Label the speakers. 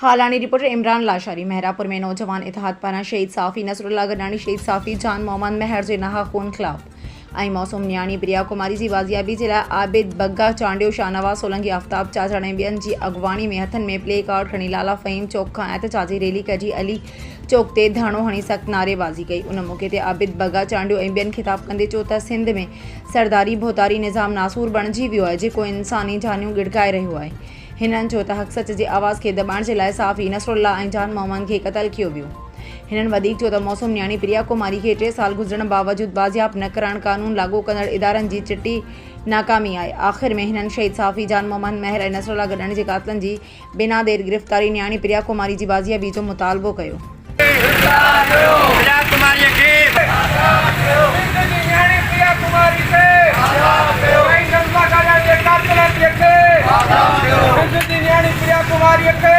Speaker 1: हालानी reporter Imran Lashari. Mehrabpur में नौजवान इतिहाद पारा शहीद साफ़ी नसरुल्ला गडानी शहीद साफ़ी जान मोहम्मद महर जे नहा खून खिलाफ ऐं मौसम न्याणी प्रिया कुमारी जी वाजियाबी जे लाइ आबिद बग्गा चांडियो शाहनवाज़ सोलंकी आफ्ताब चाचड़ ऐं ॿियनि जी अॻवानी में हथनि में प्ले कार्ड खणी लाला फ़हीम चौक खां एहतजाजी रैली कढी अली चौक ते धाणो हणी सख़्त नारेबाज़ी कई। उन मौक़े ते आबिद बग्गा चांडियो ऐं ॿियनि ख़िताब कंदे चयो त सिंध में सरदारी भोतारी निज़ाम नासूर बणिजी वियो आहे जेको इंसानी जानियूं गिड़काए रहियो आहे। हिननि चयो त हक़ सच जे आवाज़ खे दॿाइण जे लाइ साफ़ी नसरुल्ला ऐं जान मोहम्मद खे क़तल कयो वियो। हिननि वधीक चयो त मौसम न्याणी प्रिया कुमारी खे 3 साल गुज़रण बावजूद बाज़ियाब न करणु कानून लागू कंदड़ इदारनि जी चिटी नाकामी आहे। आख़िर में हिननि शहीद साफ़ी जान मोहम्मद महर ऐं नसरुल्ला गडानी जे क़ातिलनि जी बिना देर गिरफ़्तारी न्याणी प्रिया कुमारी जी बाज़ियाबी जो मुतालबो कयो।
Speaker 2: प्रिया कुमारी के